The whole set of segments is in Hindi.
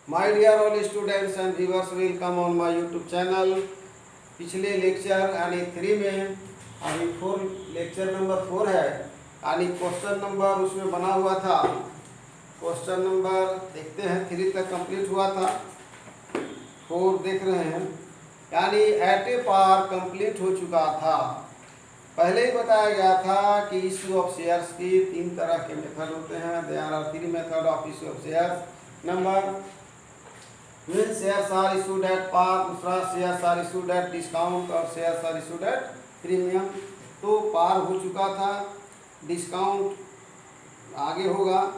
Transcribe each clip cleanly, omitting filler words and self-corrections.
My dear all students and viewers, welcome on my YouTube channel. पिछले लेक्चर यानी 3 में अभी 4 लेक्चर नंबर 4 है, यानी क्वेश्चन नंबर उसमें बना हुआ था। क्वेश्चन नंबर देखते हैं 3 तक कंप्लीट हुआ था, 4 देख रहे हैं, यानी एट ए पार कंप्लीट हो चुका था। पहले ही बताया गया था कि इशू ऑफ शेयर्स की 3 तरह के मेथड होते हैं। There are 3 method of issue of shares. Number when shares are issued at par, दूसरा shares are issued at discount और shares are issued at premium. तो पार हो चुका था, डिस्काउंट आगे होगा।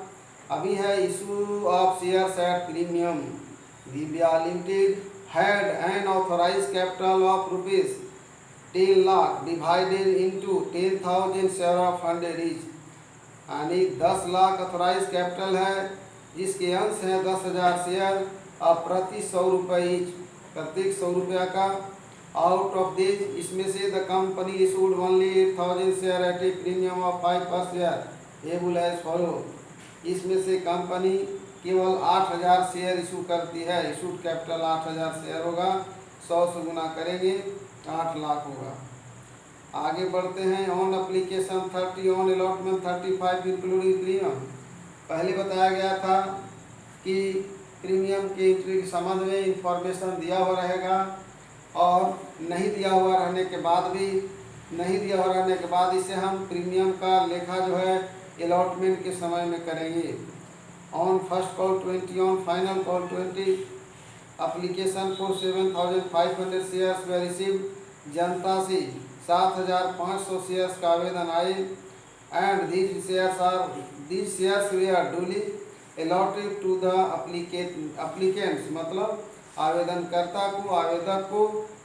अभी है issue of shares at premium. Divya limited had an authorised capital of rupees 10 lakh divided into 10,000 share of 100 each, यानी 10 लाख ऑथराइज कैपिटल है, जिसके अंश हैं 10,000 शेयर और प्रति 100 रुपये ईच, प्रत्येक 100 रुपया का। आउट ऑफ दिस, इसमें से the company issued only 8,000 share eight A premium of 5 पर शेयर एबल एज फॉलो। इसमें से कंपनी केवल 8,000 शेयर इशू करती है। इशूड कैपिटल 8,000 शेयर होगा, 100 से गुना करेंगे 8 लाख होगा। आगे बढ़ते हैं। On application 30, on allotment 35 including premium. पहले बताया गया था कि प्रीमियम के एंट्री के संबंध में इंफॉर्मेशन दिया हुआ रहेगा, और नहीं दिया हुआ रहने के बाद इसे हम प्रीमियम का लेखा जो है अलॉटमेंट के समय में करेंगे। On first call 20, on final call 20, application for 7,500 shares way received. जनता से 7,500 शेयर्स का आवेदन आए, and these shares were duly allotted to the applicants, मतलब आवेदक को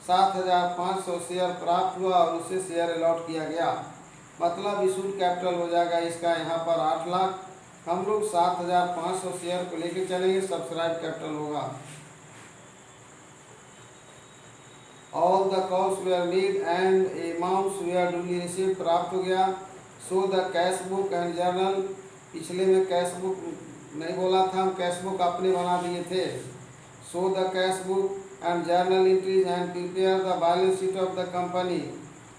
7,500 शेयर प्राप्त हुआ और उसे शेयर अलॉट किया गया। मतलब इशूड कैपिटल हो जाएगा इसका यहाँ पर 8 लाख। हम लोग 7,500 शेयर को लेकर चलेंगे, सब्सक्राइब कैपिटल होगा। All the calls were made and amounts were duly received, प्राप्त हो गया। So the cash book and journal, पिछले में कैश बुक नहीं बोला था, हम कैश बुक अपने बना दिए थे। So the cash book and journal entries and prepare the balance sheet of the company,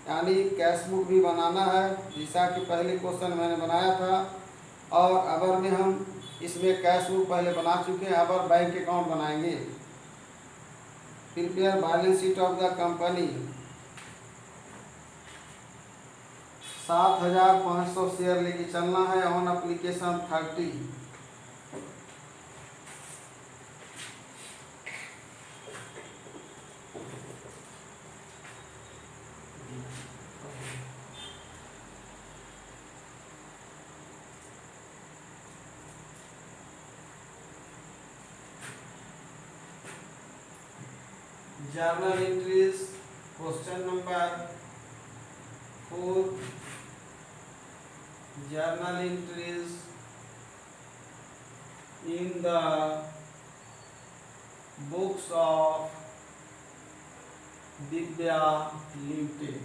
यानी कैश बुक भी बनाना है, जैसा कि पहले क्वेश्चन मैंने बनाया था। और अबर में हम इसमें कैश बुक पहले बना चुके हैं, अबर बैंक अकाउंट बनाएंगे। Prepare balance sheet of the company. 7,500 share लेके चलना है। On application 30, journal entries. Question number 4, journal entries in the books of Divya limited.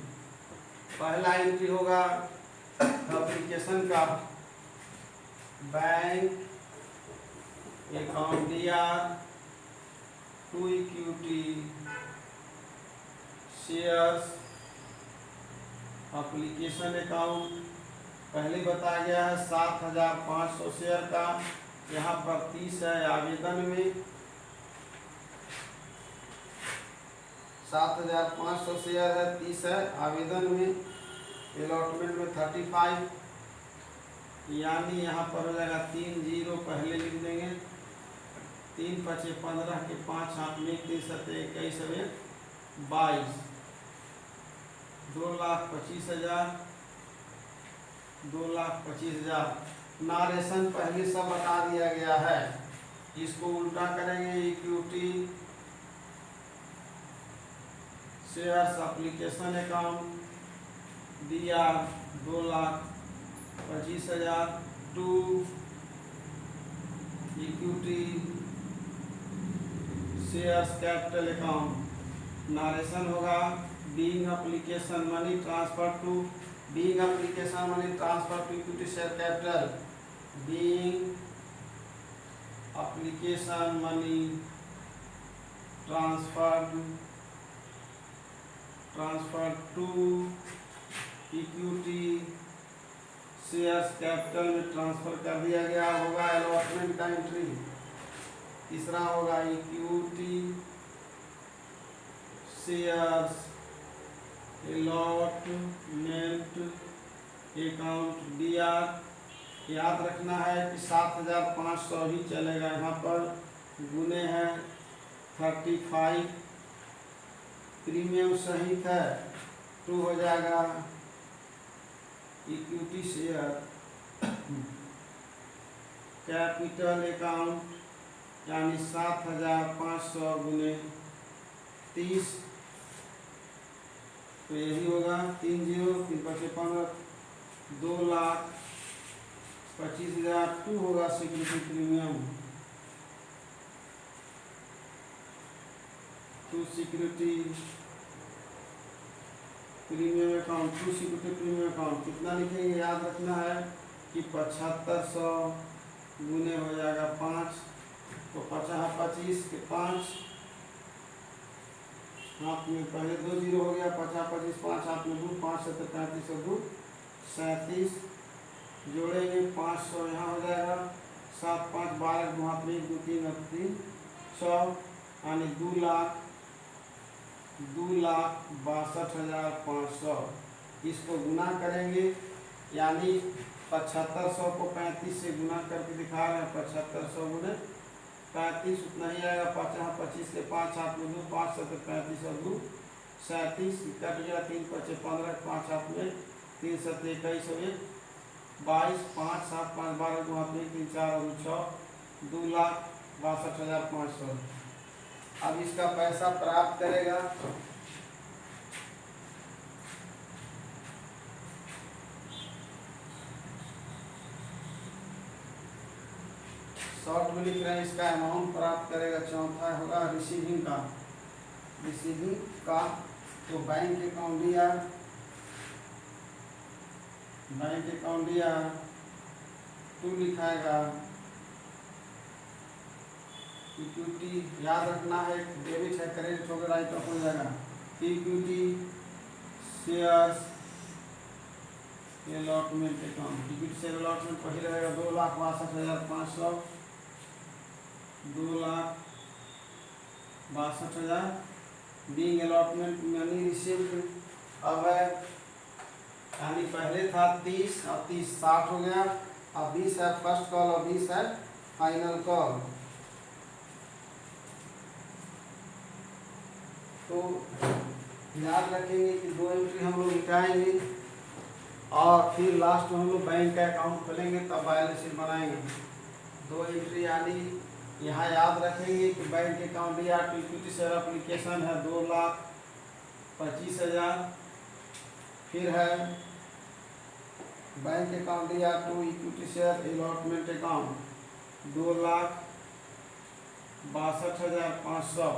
पहला एंट्री होगा एप्लीकेशन का, बैंक अकाउंट दिया, to equity shares, application account. पहले बताया गया है 7,500 शेयर का, यहाँ पर 30 है आवेदन में। 7,500 शेयर है, 30 है आवेदन में, अलॉटमेंट में 35, यानी यहाँ पर हो जाएगा 3 0 पहले लिख देंगे। 3 5 15 के 5 हाथ में 3 7 21 22, 2,25,000, 2,25,000। नारेशन पहले सब बता दिया गया है, इसको उल्टा करेंगे। इक्विटी शेयर्स एप्लीकेशन अकाउंट दिया 2,25,000 to equity shares capital account. Narration होगा being application money transfer to equity share capital, being application money transferred to equity shares capital में ट्रांसफर कर दिया गया होगा अलॉटमेंट का एंट्री। तीसरा होगा equity shares allotment account DR। याद रखना है कि 7,500 ही चलेगा यहाँ पर, गुने है 35 प्रीमियम सहित है, 2 हो जाएगा इक्विटी शेयर कैपिटल अकाउंट, यानी 7,500 गुने 30, तो यही होगा 30 3 5 15 2,25,000 2 होगा security premium, 2 security premium account, 2 security premium account कितना लिखेंगे, याद रखना है कि 7,500 गुने हो जाएगा 5, तो 50 के 5 हाथ में पहले 2 0 हो गया, 50 25 5 हाथ में 2, 5 7 35 और 2 37, जोड़ेंगे 500 यहाँ हो जाएगा, 7 5 12 2 हाथ में 2 3 100, यानी 2,62,500। इसको गुना करेंगे, यानी 7,500 को 35 से गुना करके दिखा रहे हैं, 7,500 गुने 35 उतना ही आएगा, 50 25 के 5 हाथ में 2, 5 7 35 और 2 37, कट गया, 3 5 15 5 हाथ में 3 7 21 और 1 22, 5 7 5 12 2 हाथ में 3 4 और 6, 2,62,500। अब इसका पैसा प्राप्त करेगा, शॉर्ट में लिख रहे हैं, इसका अमाउंट प्राप्त करेगा। चौथा होगा रिसीविंग का, तो बैंक अकाउंट दिया 2 लिखाएगा, इक्विटी याद रखना है, डेबिट है क्रेडिट होगा, राइट ऑफ हो जाएगा, equity shares allotment account, equity share allotment पहले रहेगा 2,62,500, 2,62,000 बीइंग अलॉटमेंट मनी रिसीव्ड। अब है, यानी पहले था 30 और 30 60 हो गया, अब 20 है फर्स्ट कॉल और 20 है फाइनल कॉल। तो याद रखेंगे कि 2 एंट्री हम लोग मिटाएंगे और फिर लास्ट में हम लोग बैंक का अकाउंट खोलेंगे, तब बैलेंस शीट बनाएंगे। 2 एंट्री यानी यहाँ याद रखेंगे कि बैंक अकाउंट या इक्विटी शेयर एप्लीकेशन है 2,25,000, फिर है बैंक अकाउंट या to equity share allotment account 2,62,500।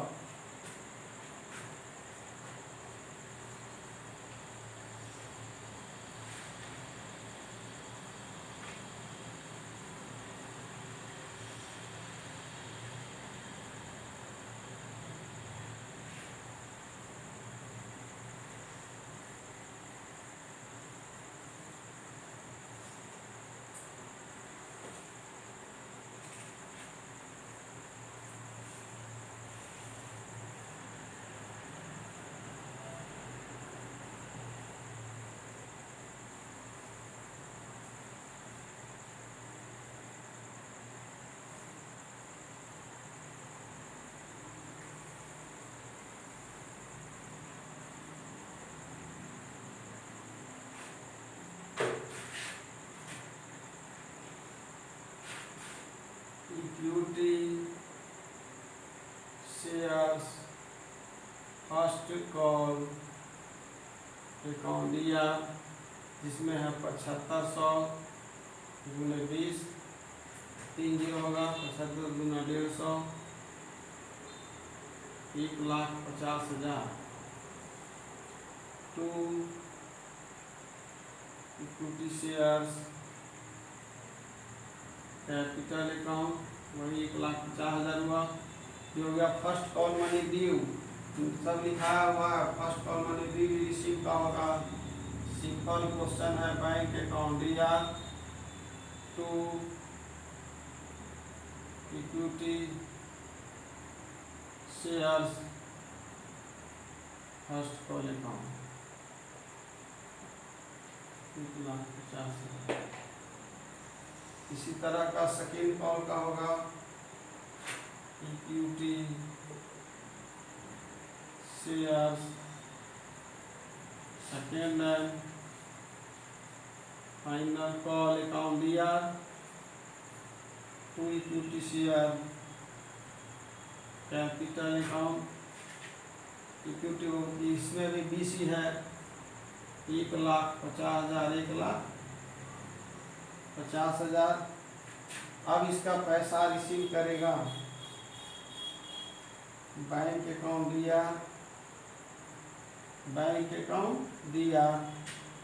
Equity shares first call account दिया, जिसमें है 7,500 गुने 20, 3 0 होगा, 75 गुना 150, 1,50,000। 2 इक्विटी शेयर्स कैपिटल अकाउंट वही 1,50,000 हुआ। ये हो गया फर्स्ट कॉल मनी ड्यू, सब लिखाया हुआ है। First call money due receive का होगा। सिंपल क्वेश्चन है। Bank account DR to equity shares first call account 1,50,000। इसी तरह का सेकेंड कॉल का होगा equity shares second and final call account DR to equity share capital account equity, इसमें भी बीसी है 1,50,000 1,50,000। अब इसका पैसा रिसीव करेगा बैंक अकाउंट दिया, बैंक अकाउंट दिया।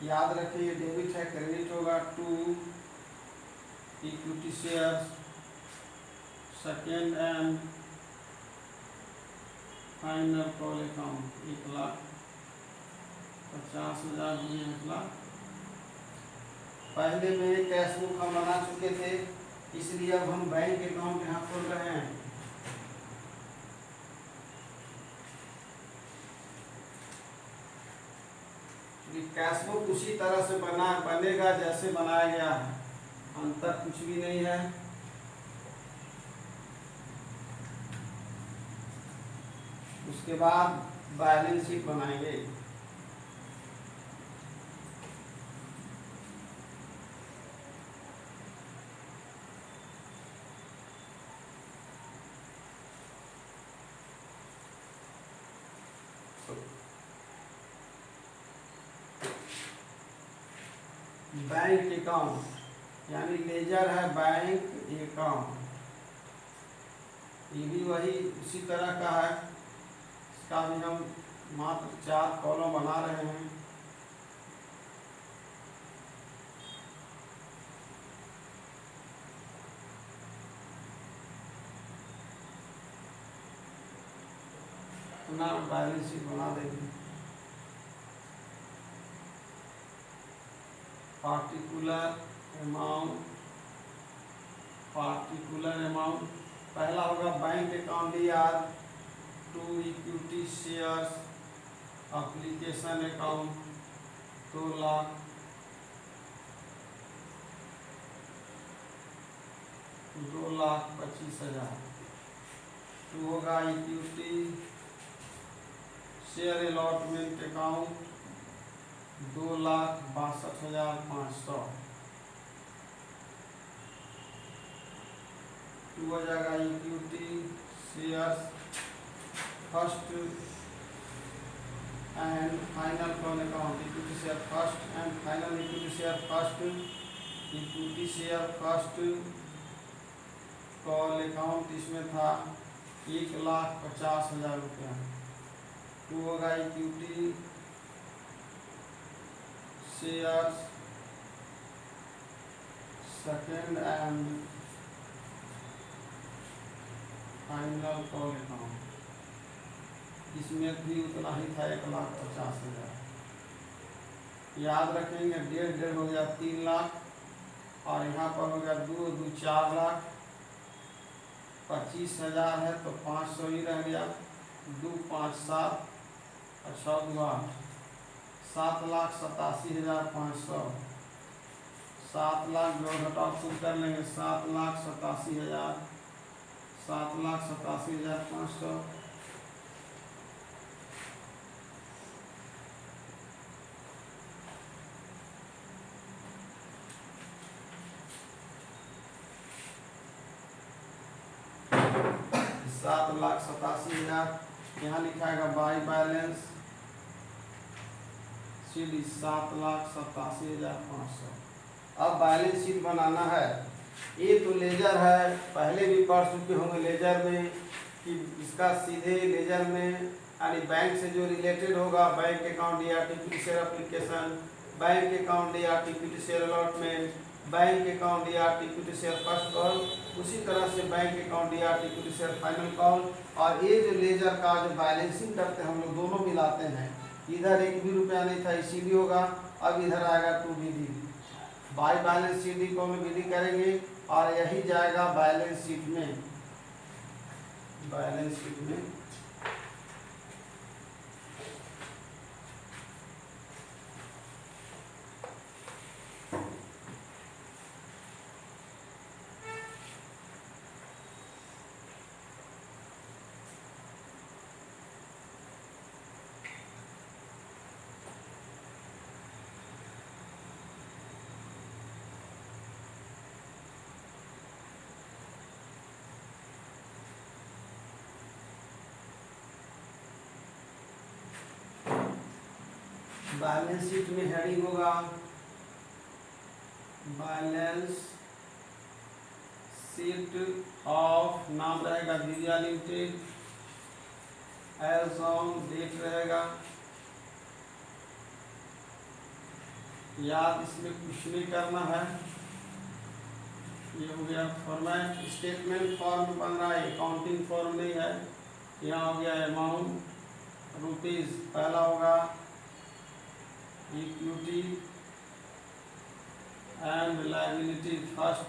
याद रखिए डेबिट है, क्रेडिट होगा to equity shares second and final call account 1,50,000 हुए 1,00,000। पहले में कैश बुक हम बना चुके थे, इसलिए अब हम बैंक अकाउंट यहाँ खोल रहे हैं। कैश बुक उसी तरह से बनेगा जैसे बनाया गया है, अंतर कुछ भी नहीं है। उसके बाद बैलेंस शीट बनाएंगे। बैंक अकाउंट यानी लेजर है बैंक अकाउंट, ये भी वही उसी तरह का है। इसका भी हम मात्र 4 कॉलम बना रहे हैं। पुनः बैलेंस शीट बना देंगे। पार्टिकुलर अमाउंट पहला होगा bank account DR to equity shares application account 2,25,000। Two होगा equity share allotment account 2,62,500। Two हो जाएगा equity shares first and final call account equity share first and final equity share first call account, इसमें था 1,50,000 रुपया। टू होगा equity shares second and final call account, इसमें भी उतना ही था 1,50,000। याद रखेंगे 1.5 हो गया 3 लाख, और यहाँ पर हो गया 2 2 4 लाख। 25,000 है तो 500 ही रह गया। 2 5 7 और 6 2 8 7,87,500। 7 लाख जो घटाव खुद कर लेंगे। 7,87,000 7,87,500। यहाँ लिखाएगा बाई बैलेंस शीट 7,87,500। अब बैलेंस शीट बनाना है। ये तो लेजर है, पहले भी पढ़ चुके होंगे लेजर में कि इसका सीधे लेजर में यानी बैंक से जो रिलेटेड होगा, बैंक अकाउंट या equity share application, bank account या equity share allotment, bank account या इक्विटी शेयर फर्स्ट कॉल, उसी तरह से बैंक अकाउंट या इक्विटी शेयर फाइनल कॉल। और ये जो लेजर का जो बैलेंसिंग करते हैं हम लोग दोनों मिलाते हैं, इधर एक भी रुपया नहीं था इसीलिए होगा, अब इधर आएगा 2BD, बाई बैलेंस शीट को हम BD करेंगे और यही जाएगा बैलेंस शीट में, बैलेंस शीट में। बैलेंस शीट में हेडिंग होगा बैलेंस शीट ऑफ, नाम रहेगा Divya limited, as on date रहेगा, याद इसमें कुछ नहीं करना है। ये हो गया फॉर्मेट, स्टेटमेंट फॉर्म बन रहा है, अकाउंटिंग फॉर्म नहीं है। यहाँ हो गया अमाउंट रुपीज, पहला होगा इक्विटी एंड लायबिलिटी फर्स्ट,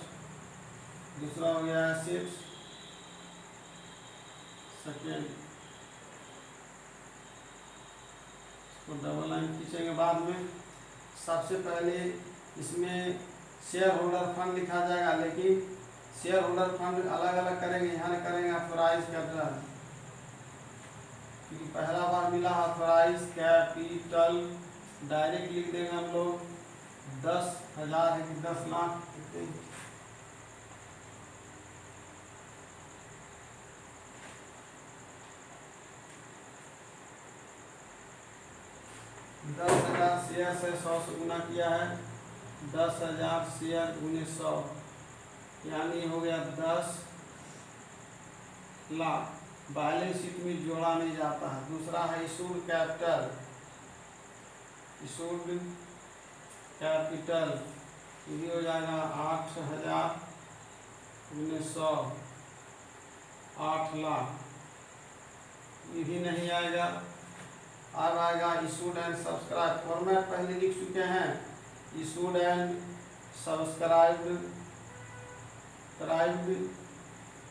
दूसरा हो गया एसेट्स सेकेंड, इसको डबल लाइन खींचेंगे बाद में। सबसे पहले इसमें शेयर होल्डर फंड लिखा जाएगा, लेकिन शेयर होल्डर फंड अलग अलग करेंगे, यहाँ करेंगे ऑथराइज कैपिटल, क्योंकि पहला बार मिला ऑथराइज कैपिटल, डायरेक्ट लिख देंगे हम लोग 10,000 है कि 10 लाख, 10,000 शेयर से 100 से गुना किया है, 10,000 शेयर गुने 100 यानी हो गया 10 लाख। बैलेंस शीट में जोड़ा नहीं जाता है। दूसरा है इशूड कैपिटल, इशूड कैपिटल ये हो जाएगा 8,000 गुने 100, 8 लाख, ये भी नहीं आएगा। अब आएगा इशूड एंड सब्सक्राइब, फॉर्मेट पहले लिख चुके हैं, इशूड एंड सब्सक्राइब्ड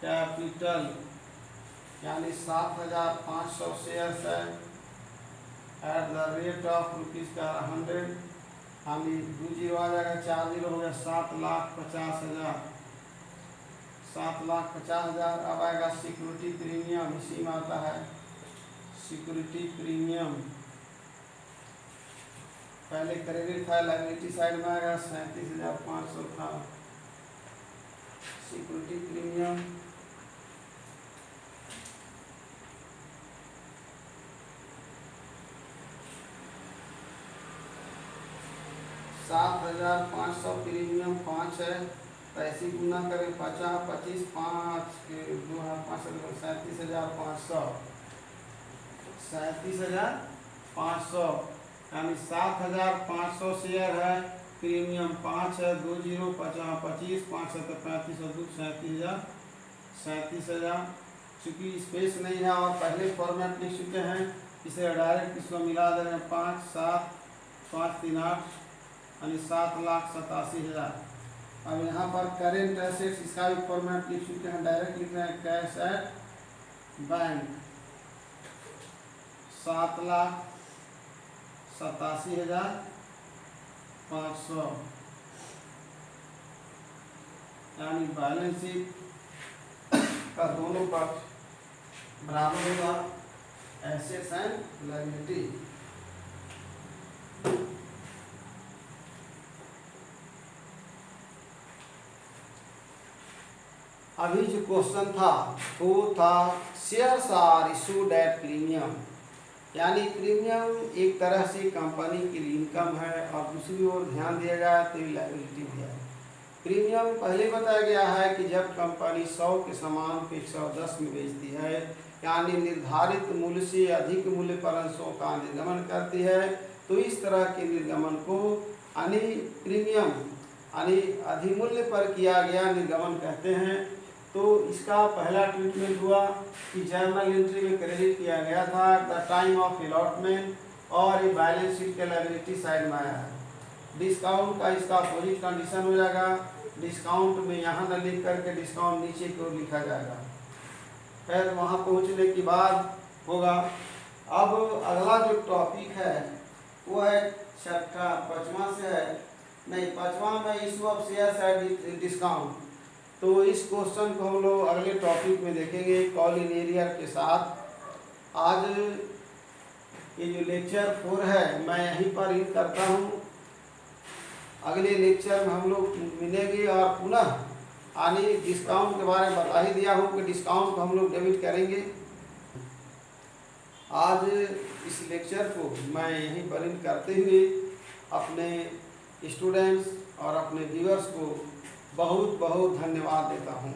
कैपिटल यानी 7,500 शेयर्स है एट द रेट ऑफ ₹100, यानी 2 जीरो आ जाएगा, 4 जीरो हो गया 7,50,000, 7,50,000। अब आएगा सिक्योरिटी प्रीमियम, इसी में आता है सिक्योरिटी प्रीमियम, पहले क्रेडिट था, लायबिलिटी साइड में आएगा 37,500 था सिक्योरिटी प्रीमियम। ₹7,500 प्रीमियम 5 है, तो ऐसी गुना करें 50, 25, 5 के 2,500 37,500, 37,500 यानी 7,500 शेयर है, प्रीमियम 5 है, 2 जीरो 50, 25, 5 है तो 35 और 2 37,000। चूँकि स्पेस नहीं है और पहले फॉर्मेट लिख चुके हैं, इसे डायरेक्ट इसको मिला दे रहे हैं 5, 7, 5, 3, 8 यानी 7,87,000। अब यहाँ पर करेंट एसेट्स, इसका भी फॉर्मेट लिख चुके हैं, डायरेक्ट लिख रहे हैं कैश एट बैंक, 7,87,500 यानी बैलेंस शीट का दोनों पक्ष बराबर होगा, एसेट्स एंड लायबिलिटी। अभी जो क्वेश्चन था वो था shares are issued at premium, यानी प्रीमियम एक तरह से कंपनी की इनकम है और दूसरी ओर ध्यान दिया गया तो लायबिलिटी भी है। प्रीमियम पहले बताया गया है कि जब कंपनी 100 के सामान को 110 में बेचती है, यानी निर्धारित मूल्य से अधिक मूल्य पर अंशों का निर्गमन करती है, तो इस तरह के निर्गमन को यानी प्रीमियम यानी अधिमूल्य पर किया गया निर्गमन कहते हैं। तो इसका पहला ट्रीटमेंट हुआ कि जर्नल एंट्री में क्रेडिट किया गया था द टाइम ऑफ अलॉटमेंट, और ये बैलेंस शीट के लायबिलिटी साइड में आया है। डिस्काउंट का इसका अपोजिट कंडीशन हो जाएगा, डिस्काउंट में यहाँ न लिख करके डिस्काउंट नीचे की ओर लिखा जाएगा। फिर वहाँ पहुँचने के बाद होगा। अब अगला जो टॉपिक है वो है छठा, पाँचवा से है, नहीं पाँचवा में issue of shares at discount. तो इस क्वेश्चन को हम लोग अगले टॉपिक में देखेंगे कॉलिनियर के साथ। आज ये जो लेक्चर 4 है मैं यहीं पर ही करता हूँ। अगले लेक्चर में हम लोग मिलेंगे और पुनः आने डिस्काउंट के बारे में बता ही दिया हूँ कि डिस्काउंट को हम लोग डेबिट करेंगे। आज इस लेक्चर को मैं यहीं पर करते हुए अपने स्टूडेंट्स और अपने व्यूअर्स को बहुत बहुत धन्यवाद देता हूँ।